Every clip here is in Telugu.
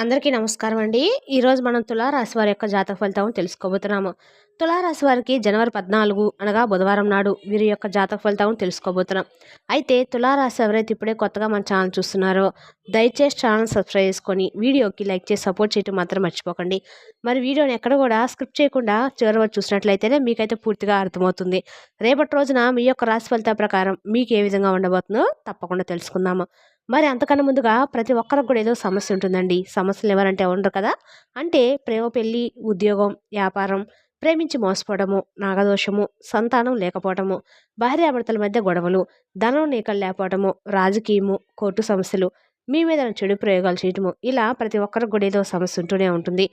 అందరికీ నమస్కారం అండి. ఈరోజు మనం తులారాశి వారి యొక్క జాతక ఫలితం తెలుసుకోబోతున్నాము. తులారాశి వారికి జనవరి 14 అనగా బుధవారం నాడు వీరి యొక్క జాతక ఫలితం తెలుసుకోబోతున్నాం. అయితే తులారాశి ఎవరైతే ఇప్పుడే కొత్తగా మన ఛానల్ చూస్తున్నారో దయచేసి ఛానల్ సబ్స్క్రైబ్ చేసుకొని వీడియోకి లైక్ చేసి సపోర్ట్ చేయడం మాత్రం మర్చిపోకండి. మరి వీడియోని ఎక్కడ కూడా స్క్రిప్ట్ చేయకుండా చివరి వరకు చూసినట్లయితేనే మీకైతే పూర్తిగా అర్థమవుతుంది. రేపటి రోజున మీ యొక్క రాశి ఫలితాల ప్రకారం మీకు ఏ విధంగా ఉండబోతుందో తప్పకుండా తెలుసుకుందాము. మరి అంతకన్నా ముందుగా ప్రతి ఒక్కరికి కూడా ఏదో సమస్య ఉంటుందండి. సమస్యలు ఎవరంటే ఉండరు కదా. అంటే ప్రేమ, పెళ్లి, ఉద్యోగం, వ్యాపారం, ప్రేమించి మోసపోవడము, నాగదోషము, సంతానం లేకపోవడము, భార్యాభర్తల మధ్య గొడవలు, ధనం నీకలు లేకపోవడము, రాజకీయము, కోర్టు సమస్యలు, మీ మీద చెడు ప్రయోగాలు చేయటము, ఇలా ప్రతి ఒక్కరికి కూడా ఏదో సమస్య ఉంటూనే ఉంటుంది.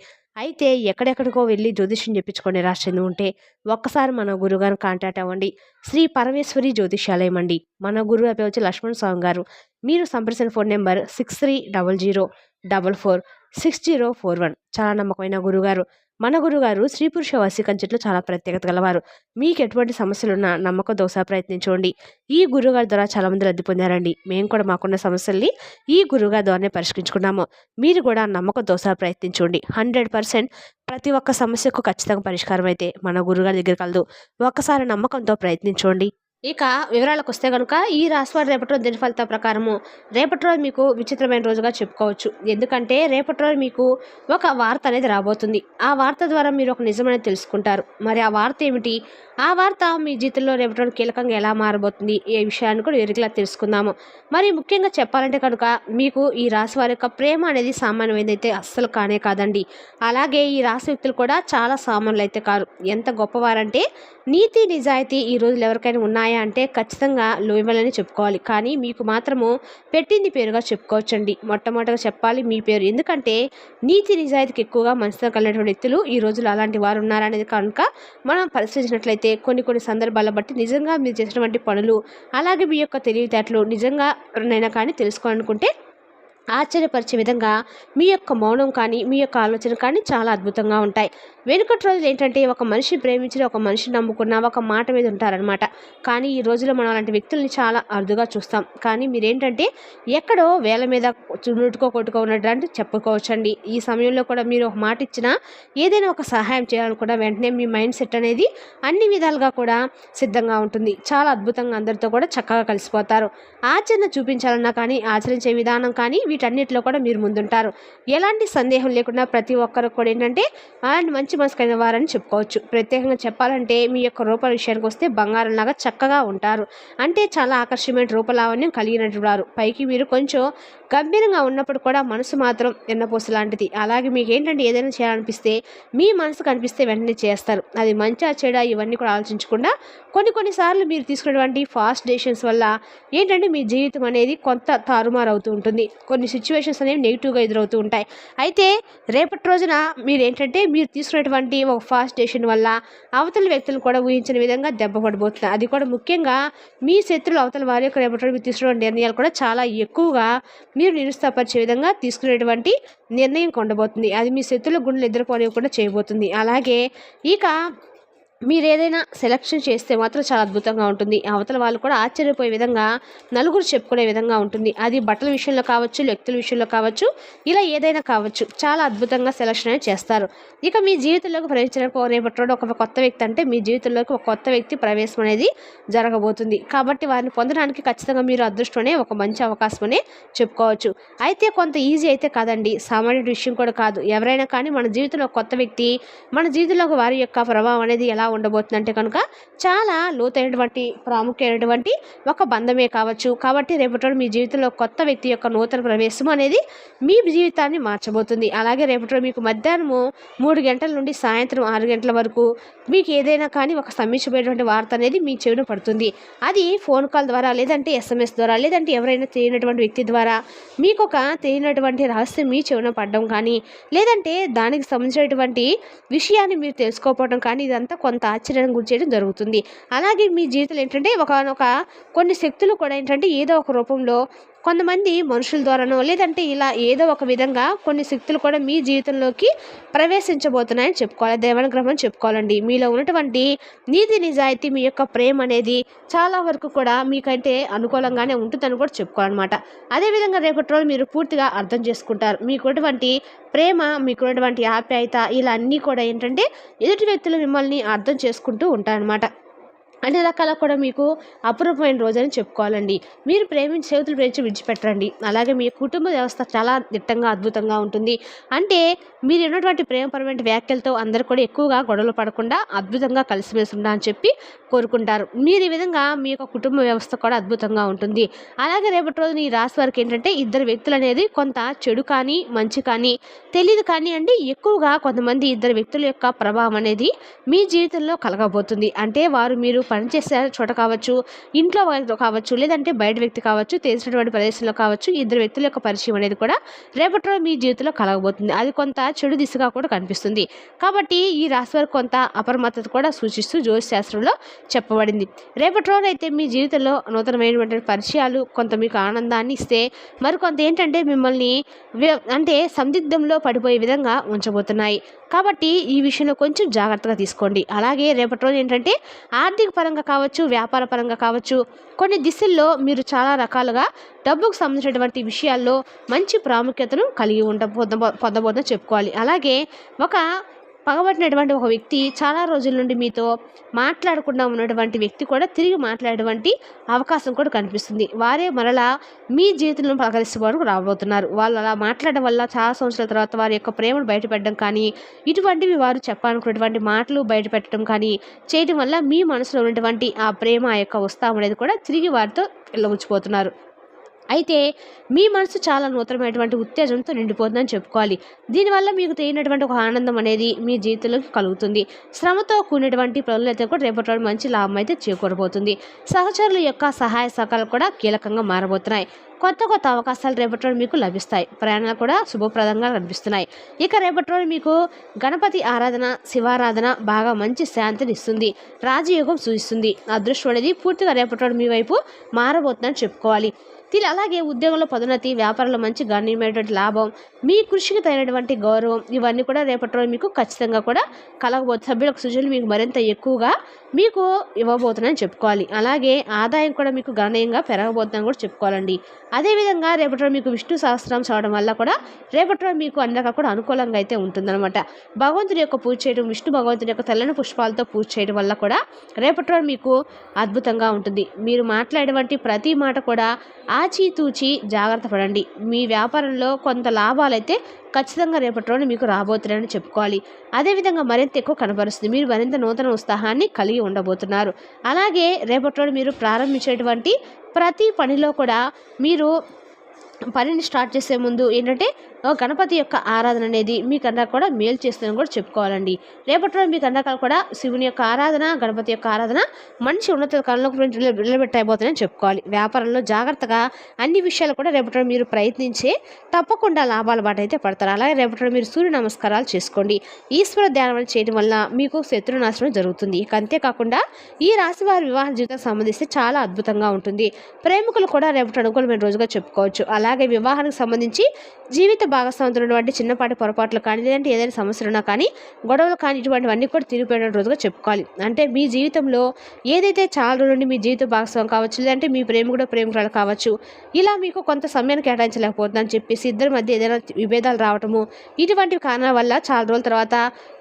అయితే ఎక్కడెక్కడికో వెళ్ళి జ్యోతిష్యం చెప్పించుకొని రాసింది ఉంటే ఒక్కసారి మన గురుగారిని కాంటాక్ట్ అవ్వండి. శ్రీ పరమేశ్వరి జ్యోతిష్యాలయం అండి. మన గురువు అయిపోయి వచ్చి లక్ష్మణ్ స్వామి గారు. మీరు సంప్రదించిన ఫోన్ నెంబర్ 6300446041. చాలా నమ్మకమైన గురుగారు. మన గురుగారు స్త్రీ పురుష వశీకరించట్లో చాలా ప్రత్యేకత గలవారు. మీకు ఎటువంటి సమస్యలున్నా నమ్మక దోస ప్రయత్నించండి. ఈ గురుగారి ద్వారా చాలా మంది లబ్ధి పొందారండి. మేము కూడా మాకున్న సమస్యల్ని ఈ గురుగారి ద్వారానే పరిష్కరించుకున్నాము. మీరు కూడా నమ్మక దోస ప్రయత్నించండి. 100% ప్రతి ఒక్క సమస్యకు ఖచ్చితంగా పరిష్కారం అయితే మన గురుగారి దగ్గర కలదు. ఒక్కసారి నమ్మకంతో ప్రయత్నించండి. ఇక వివరాలకు వస్తే కనుక ఈ రాశివారి రేపటి రోజు దిన ఫలితాల ప్రకారము రేపటి రోజు మీకు విచిత్రమైన రోజుగా చెప్పుకోవచ్చు. ఎందుకంటే రేపటి రోజు మీకు ఒక వార్త అనేది రాబోతుంది. ఆ వార్త ద్వారా మీరు ఒక నిజమనేది తెలుసుకుంటారు. మరి ఆ వార్త ఏమిటి? ఆ వార్త మీ జీవితంలో రేపటి రోజు కీలకంగా ఎలా మారబోతుంది ఏ విషయాన్ని కూడా విరిగిలా తెలుసుకుందాము. మరి ముఖ్యంగా చెప్పాలంటే కనుక మీకు ఈ రాశి వారి యొక్క ప్రేమ అనేది సామాన్యమైనదైతే అస్సలు కానే కాదండి. అలాగే ఈ రాశి వ్యక్తులు కూడా చాలా సామాన్యులు అయితే కారు. ఎంత గొప్పవారంటే నీతి నిజాయితీ ఈ రోజులు ఎవరికైనా ఉన్నాయా అంటే ఖచ్చితంగా లోయమలని చెప్పుకోవాలి. కానీ మీకు మాత్రము పెట్టింది పేరుగా చెప్పుకోవచ్చండి. మొట్టమొదటిగా చెప్పాలి మీ పేరు. ఎందుకంటే నీతి నిజాయితీకి ఎక్కువగా మనసుతో కలిగినటువంటి వ్యక్తులు ఈ రోజులు అలాంటి వారు ఉన్నారనేది కనుక మనం పరిశీలించినట్లయితే కొన్ని సందర్భాల బట్టి నిజంగా మీరు చేసినటువంటి పనులు అలాగే మీ యొక్క తెలివితేటలు నిజంగా ఎవరినైనా కానీ తెలుసుకోవాలనుకుంటే ఆశ్చర్యపరిచే విధంగా మీ యొక్క మౌనం కానీ మీ యొక్క ఆలోచన కానీ చాలా అద్భుతంగా ఉంటాయి. వెనుకటి రోజులు ఏంటంటే ఒక మనిషి ప్రేమించిన ఒక మనిషిని నమ్ముకున్న ఒక మాట మీద ఉంటారనమాట. కానీ ఈ రోజుల్లో మనం అలాంటి వ్యక్తుల్ని చాలా అరుదుగా చూస్తాం. కానీ మీరేంటంటే ఎక్కడో వేల మీద చున్నుటుకో కొట్టుకో ఉన్నట్టు చెప్పుకోవచ్చండి. ఈ సమయంలో కూడా మీరు ఒక మాట ఇచ్చినా ఏదైనా ఒక సహాయం చేయాలనుకున్నా వెంటనే మీ మైండ్ సెట్ అనేది అన్ని విధాలుగా కూడా సిద్ధంగా ఉంటుంది. చాలా అద్భుతంగా అందరితో కూడా చక్కగా కలిసిపోతారు. ఆచరణ చూపించాలన్నా కానీ ఆచరించే విధానం కానీ వీటన్నిటిలో కూడా మీరు ముందుంటారు. ఎలాంటి సందేహం లేకుండా ప్రతి ఒక్కరు కూడా ఏంటంటే అలాంటి మంచి మనసు కలిగిన వారని చెప్పుకోవచ్చు. ప్రత్యేకంగా చెప్పాలంటే మీ యొక్క రూపాల విషయానికి వస్తే బంగారంలాగా చక్కగా ఉంటారు. అంటే చాలా ఆకర్షణీయమైన రూపలావణ్యం కలిగినటువంటి వారు. పైకి మీరు కొంచెం గంభీరంగా ఉన్నప్పుడు కూడా మనసు మాత్రం ఎన్నపోసు లాంటిది. అలాగే మీకు ఏంటంటే ఏదైనా చేయాలనిపిస్తే మీ మనసు కనిపిస్తే వెంటనే చేస్తారు. అది మంచిగా చెడా ఇవన్నీ కూడా ఆలోచించకుండా కొన్నిసార్లు మీరు తీసుకున్నటువంటి ఫాస్ట్ డెసిషన్స్ వల్ల ఏంటంటే మీ జీవితం అనేది కొంత తారుమారు అవుతూ ఉంటుంది. కొన్ని సిచ్యువేషన్స్ అనేవి నెగిటివ్గా ఎదురవుతూ ఉంటాయి. అయితే రేపటి రోజున మీరు ఏంటంటే మీరు తీసుకున్నటువంటి ఒక ఫాస్ట్ డెసిషన్ వల్ల అవతల వ్యక్తులు కూడా ఊహించిన విధంగా దెబ్బ పడిపోతున్నారు. అది కూడా ముఖ్యంగా మీ శత్రులు అవతల వారి యొక్క రేపటి రోజు మీరు తీసుకున్న నిర్ణయాలు కూడా చాలా ఎక్కువగా మీరు నిరుత్సాహపరిచే విధంగా తీసుకునేటువంటి నిర్ణయం ఉండబోతుంది. అది మీ శత్రుల గుండెలు ఎదుర్కోనివ్వకుండా చేయబోతుంది. అలాగే ఇక మీరు ఏదైనా సెలక్షన్ చేస్తే మాత్రం చాలా అద్భుతంగా ఉంటుంది. అవతల వాళ్ళు కూడా ఆశ్చర్యపోయే విధంగా నలుగురు చెప్పుకునే విధంగా ఉంటుంది. అది బట్టల విషయంలో కావచ్చు, వ్యక్తుల విషయంలో కావచ్చు, ఇలా ఏదైనా కావచ్చు చాలా అద్భుతంగా సెలక్షన్ అనేది చేస్తారు. ఇక మీ జీవితంలోకి ప్రవేశించడానికి రేపటి రోజు ఒక కొత్త వ్యక్తి అంటే మీ జీవితంలోకి ఒక కొత్త వ్యక్తి ప్రవేశం అనేది జరగబోతుంది. కాబట్టి వారిని పొందడానికి ఖచ్చితంగా మీరు అదృష్టం అనే ఒక మంచి అవకాశం అనే చెప్పుకోవచ్చు. అయితే కొంత ఈజీ అయితే కాదండి, సామాన్య విషయం కూడా కాదు. ఎవరైనా కానీ మన జీవితంలో కొత్త వ్యక్తి మన జీవితంలోకి వారి యొక్క ప్రభావం అనేది ఎలా ఉండబోతుందంటే కనుక చాలా లోతైనటువంటి ప్రాముఖ్యమైనటువంటి ఒక బంధమే కావచ్చు. కాబట్టి రేపటి మీ జీవితంలో కొత్త వ్యక్తి యొక్క నూతన ప్రవేశం అనేది మీ జీవితాన్ని మార్చబోతుంది. అలాగే రేపటి మీకు మధ్యాహ్నము 3 గంటల నుండి సాయంత్రం 6 గంటల వరకు మీకు ఏదైనా కానీ ఒక సమీక్షమైనటువంటి వార్త అనేది మీ చెవిన పడుతుంది. అది ఫోన్ కాల్ ద్వారా లేదంటే SMS ద్వారా లేదంటే ఎవరైనా తెలియనటువంటి వ్యక్తి ద్వారా మీకు ఒక తెలియనటువంటి రహస్యం మీ చెవిన పడడం కానీ లేదంటే దానికి సంబంధించినటువంటి విషయాన్ని మీరు తెలుసుకోకపోవడం కానీ ఇదంతా కొంత ఆశ్చర్యానికి గురి చేయడం జరుగుతుంది. అలాగే మీ జీవితంలో ఏంటంటే కొన్ని శక్తులు కూడా ఏంటంటే ఏదో ఒక రూపంలో కొంతమంది మనుషుల ద్వారానో లేదంటే ఇలా ఏదో ఒక విధంగా కొన్ని శక్తులు కూడా మీ జీవితంలోకి ప్రవేశించబోతున్నాయని చెప్పుకోవాలి. దేవానుగ్రహం చెప్పుకోవాలండి. మీలో ఉన్నటువంటి నీతి నిజాయితీ మీ యొక్క ప్రేమ అనేది చాలా వరకు కూడా మీకంటే అనుకూలంగానే ఉంటుందని కూడా చెప్పుకోవాలన్నమాట. అదేవిధంగా రేపటి రోజు మీరు పూర్తిగా అర్థం చేసుకుంటారు. మీకున్నటువంటి ప్రేమ, మీకున్నటువంటి ఆప్యాయత ఇలా అన్నీ కూడా ఏంటంటే ఎదుటి వ్యక్తులు మిమ్మల్ని అర్థం చేసుకుంటూ ఉంటారనమాట. అన్ని రకాల కూడా మీకు అపురూపమైన రోజని చెప్పుకోవాలండి. మీరు చేతులు ప్రేమించి విడిచిపెట్టరండి. అలాగే మీ కుటుంబ వ్యవస్థ చాలా దిట్టంగా అద్భుతంగా ఉంటుంది. అంటే మీరు ఉన్నటువంటి ప్రేమపరమైన వ్యాఖ్యలతో అందరూ కూడా ఎక్కువగా గొడవలు పడకుండా అద్భుతంగా కలిసిమెలిసి ఉండాలని చెప్పి కోరుకుంటారు. మీరు ఈ విధంగా మీ యొక్క కుటుంబ వ్యవస్థ కూడా అద్భుతంగా ఉంటుంది. అలాగే రేపటి రోజున ఈ రాశి వారికి ఏంటంటే ఇద్దరు వ్యక్తులు అనేది కొంత చెడు కానీ మంచి కానీ తెలియదు కానీ అండి ఎక్కువగా కొంతమంది ఇద్దరు వ్యక్తుల యొక్క ప్రభావం అనేది మీ జీవితంలో కలగబోతుంది. అంటే వారు మీరు పనిచేసే చోట కావచ్చు, ఇంట్లో కావచ్చు, లేదంటే బయట వ్యక్తి కావచ్చు, తెలిసినటువంటి ప్రదేశంలో కావచ్చు, ఇద్దరు వ్యక్తుల యొక్క పరిచయం అనేది కూడా రేపటి రోజు మీ జీవితంలో కలగబోతుంది. అది కొంత చెడు దిశగా కూడా కనిపిస్తుంది. కాబట్టి ఈ రాశి వారికి కొంత అప్రమత్తత కూడా సూచిస్తూ జ్యోతిష్ శాస్త్రంలో చెప్పబడింది. రేపటి రోజు అయితే మీ జీవితంలో నూతనమైనటువంటి పరిచయాలు కొంత మీకు ఆనందాన్ని ఇస్తే మరికొంత ఏంటంటే మిమ్మల్ని అంటే సందిగ్ధంలో పడిపోయే విధంగా ఉంచబోతున్నాయి. కాబట్టి ఈ విషయంలో కొంచెం జాగ్రత్తగా తీసుకోండి. అలాగే రేపటి రోజు ఏంటంటే ఆర్థిక పరంగా కావచ్చు, వ్యాపార పరంగా కావచ్చు, కొన్ని దిశల్లో మీరు చాలా రకాలుగా డబ్బుకు సంబంధించినటువంటి విషయాల్లో మంచి ప్రాముఖ్యతను కలిగి పొందబోతుందని చెప్పుకోవాలి. అలాగే ఒక పగబట్టినటువంటి ఒక వ్యక్తి చాలా రోజుల నుండి మీతో మాట్లాడకుండా ఉన్నటువంటి వ్యక్తి కూడా తిరిగి మాట్లాడేటువంటి అవకాశం కూడా కనిపిస్తుంది. వారే మరలా మీ జీవితంలో పలకరిస్తుకోవడానికి రాబోతున్నారు. వాళ్ళు అలా మాట్లాడడం వల్ల చాలా సంవత్సరాల తర్వాత వారి యొక్క ప్రేమను బయటపెట్టడం కానీ ఇటువంటివి వారు చెప్పాలనుకున్నటువంటి మాటలు బయటపెట్టడం కానీ చేయడం వల్ల మీ మనసులో ఉన్నటువంటి ఆ ప్రేమ, ఆ యొక్క ఉత్సాహం అనేది కూడా తిరిగి వారితో వెళ్ళవచ్చిపోతున్నారు. అయితే మీ మనసు చాలా నూతనమైనటువంటి ఉత్తేజంతో నిండిపోతుందని చెప్పుకోవాలి. దీనివల్ల మీకు తెలియనటువంటి ఒక ఆనందం అనేది మీ జీవితంలోకి కలుగుతుంది. శ్రమతో కూడినటువంటి పనులు అయితే కూడా రేపటి రోజు మంచి లాభం అయితే చేకూరబోతుంది. సహచరుల యొక్క సహాయ సహకారాలు కూడా కీలకంగా మారబోతున్నాయి. కొత్త కొత్త అవకాశాలు రేపటి రోజు మీకు లభిస్తాయి. ప్రయాణాలు కూడా శుభప్రదంగా కనిపిస్తున్నాయి. ఇక రేపటి రోజు మీకు గణపతి ఆరాధన, శివారాధన బాగా మంచి శాంతిని ఇస్తుంది. రాజయోగం సూచిస్తుంది. అదృష్టం అనేది పూర్తిగా రేపటి రోజు మీ వైపు మారబోతుందని చెప్పుకోవాలి. అలాగే ఉద్యోగంలో పదోన్నతి, వ్యాపారంలో మంచి గణనీయమైనటువంటి లాభం, మీ కృషికి తగినటువంటి గౌరవం ఇవన్నీ కూడా రేపటి రోజు మీకు ఖచ్చితంగా కూడా కలగబోతుంది. సభ్యులకు సూచనలు మీకు మరింత ఎక్కువగా మీకు ఇవ్వబోతున్నాయని చెప్పుకోవాలి. అలాగే ఆదాయం కూడా మీకు గణనీయంగా పెరగబోతుందని కూడా చెప్పుకోవాలండి. అదేవిధంగా రేపటి రోజు మీకు విష్ణు సహస్రం చదవడం వల్ల కూడా రేపటి రోజు మీకు అన్ని రకాల కూడా అనుకూలంగా అయితే ఉంటుందన్నమాట. భగవంతుడి యొక్క పూజ చేయడం, విష్ణు భగవంతుడి యొక్క తెల్లని పుష్పాలతో పూజ చేయడం వల్ల కూడా రేపటి రోజు మీకు అద్భుతంగా ఉంటుంది. మీరు మాట్లాడేటువంటి ప్రతి మాట కూడా ఆచితూచి జాగ్రత్త పడండి. మీ వ్యాపారంలో కొంత లాభాలైతే ఖచ్చితంగా రేపటి రోజు మీకు రాబోతున్నారని చెప్పుకోవాలి. అదేవిధంగా మరింత ఎక్కువ కనబరుస్తుంది. మీరు మరింత నూతన ఉత్సాహాన్ని కలిగి ఉండబోతున్నారు. అలాగే రేపటి రోజు మీరు ప్రారంభించేటువంటి ప్రతి పనిలో కూడా మీరు పనిని స్టార్ట్ చేసే ముందు ఏంటంటే గణపతి యొక్క ఆరాధన అనేది మీకన్నా కూడా మేలు చేస్తుందని కూడా చెప్పుకోవాలండి. రేపటి రోజు మీకన్నా కూడా శివుని యొక్క ఆరాధన, గణపతి యొక్క ఆరాధన మంచి ఉన్నత కాలంలోకి నిలబెట్టబోతుందని చెప్పుకోవాలి. వ్యాపారంలో జాగ్రత్తగా అన్ని విషయాలు కూడా రేపటి రోజు మీరు ప్రయత్నించే తప్పకుండా లాభాల బాట అయితే పడతారు. అలాగే రేపటి రోజు మీరు సూర్య నమస్కారాలు చేసుకోండి. ఈశ్వర ధ్యానం చేయడం వల్ల మీకు శత్రునాశనం జరుగుతుంది. ఇక అంతేకాకుండా ఈ రాశి వారి వివాహ జీవితం సంబంధిస్తే చాలా అద్భుతంగా ఉంటుంది. ప్రేమికులు కూడా రేపటి అనుకూలమైన రోజుగా చెప్పుకోవచ్చు. అలాగే వివాహానికి సంబంధించి జీవిత భాగస్వామితో ఉన్నటువంటి చిన్నపాటి పొరపాట్లు కానీ లేదంటే ఏదైనా సమస్యలు ఉన్నా కానీ గొడవలు కానీ ఇటువంటివన్నీ కూడా తిరిగిపోయిన రోజుగా చెప్పుకోవాలి. అంటే మీ జీవితంలో ఏదైతే చాలా రోజుల నుండి మీ జీవిత భాగస్వామి కావచ్చు, లేదంటే మీ ప్రేమికురాలు కావచ్చు, ఇలా మీకు కొంత సమయాన్ని కేటాయించలేకపోతుందని చెప్పేసి ఇద్దరి మధ్య ఏదైనా విభేదాలు రావటము ఇటువంటి కారణాల వల్ల చాలా రోజుల తర్వాత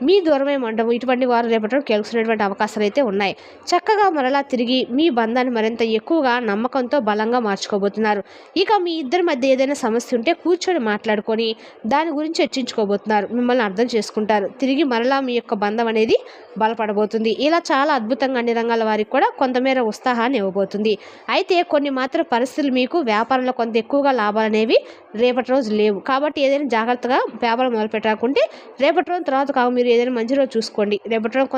మీ దూరమే ఉండము ఇటువంటి వారు రేపటి గెలుచుకునేటువంటి అవకాశాలు అయితే ఉన్నాయి. చక్కగా మరలా తిరిగి మీ బంధాన్ని మరింత ఎక్కువగా నమ్మకంతో బలంగా మార్చుకోబోతున్నారు. ఇక మీ ఇద్దరి మధ్య ఏదైనా సమస్య ఉంటే కూర్చొని మాట్లాడుకొని దాని గురించి చర్చించుకోబోతున్నారు. మిమ్మల్ని అర్థం చేసుకుంటారు. తిరిగి మరలా మీ యొక్క బంధం అనేది బలపడబోతుంది. ఇలా చాలా అద్భుతంగా అన్ని రంగాల వారికి కూడా కొంతమేర ఉత్సాహాన్ని ఇవ్వబోతుంది. అయితే కొన్ని మాత్రం పరిస్థితులు మీకు వ్యాపారంలో కొంత ఎక్కువగా లాభాలు అనేవి రేపటి రోజు లేవు. కాబట్టి ఏదైనా జాగ్రత్తగా వ్యాపారం మొదలుపెట్టాకుంటే రేపటి రోజు తర్వాత మీరు ఏదైనా మంచి రోజు చూసుకోండి. రేపటి రోజు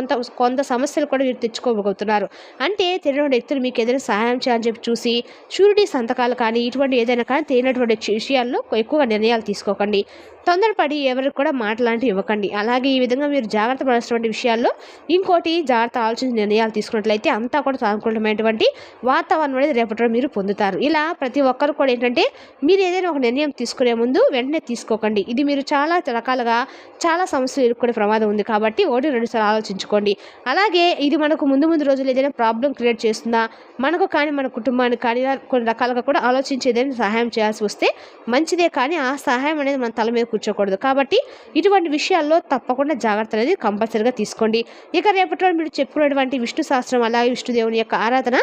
కొంత సమస్యలు కూడా మీరు తెచ్చుకోబోతున్నారు. అంటే తెలియని వ్యక్తులు మీకు ఏదైనా సహాయం చేయాలని చెప్పి చూసి షూరిటీ సంతకాలు కానీ ఇటువంటి ఏదైనా కానీ తెలియనటువంటి విషయాల్లో ఎక్కువగా నిర్ణయాలు తీసుకోకండి. తొందరపడి ఎవరికి కూడా మాటలాంటివి ఇవ్వకండి. అలాగే ఈ విధంగా మీరు జాగ్రత్త పడాల్సినటువంటి విషయాల్లో ఇంకోటి జాగ్రత్త ఆలోచించి నిర్ణయాలు తీసుకున్నట్లయితే అంతా కూడా సానుకూలమైనటువంటి వాతావరణం అనేది రేపటి మీరు పొందుతారు. ఇలా ప్రతి ఒక్కరు కూడా ఏంటంటే మీరు ఏదైనా ఒక నిర్ణయం తీసుకునే ముందు వెంటనే తీసుకోకండి. ఇది మీరు చాలా రకాలుగా చాలా సమస్యలు ఎదుర్కొనే ప్రమాదం ఉంది కాబట్టి 1-2 సార్లు ఆలోచించుకోండి. అలాగే ఇది మనకు ముందు రోజులు ఏదైనా ప్రాబ్లం క్రియేట్ చేస్తుందా, మనకు కానీ మన కుటుంబానికి కానీ కొన్ని రకాలుగా కూడా ఆలోచించి ఏదైనా సహాయం చేయాల్సి వస్తే మంచిదే, కానీ ఆ సహాయం అనేది మన తల మీద కూర్చోకూడదు. కాబట్టి ఇటువంటి విషయాల్లో తప్పకుండా జాగ్రత్త అనేది కంపల్సరీగా తీసుకోండి. ఇక రేపటి రోజు మీరు చెప్పుకున్నటువంటి విష్ణు సహస్రం, అలాగే విష్ణుదేవుని యొక్క ఆరాధన,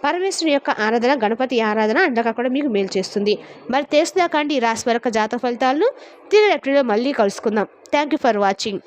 పరమేశ్వరుని యొక్క ఆరాధన, గణపతి ఆరాధన అంతగా కూడా మీకు మేలు చేస్తుంది. మరి తెలుసుదా కండి ఈ రాశి వారి యొక్క జాతక ఫలితాలను తిరిగి మళ్ళీ కలుసుకుందాం. Thank you for watching.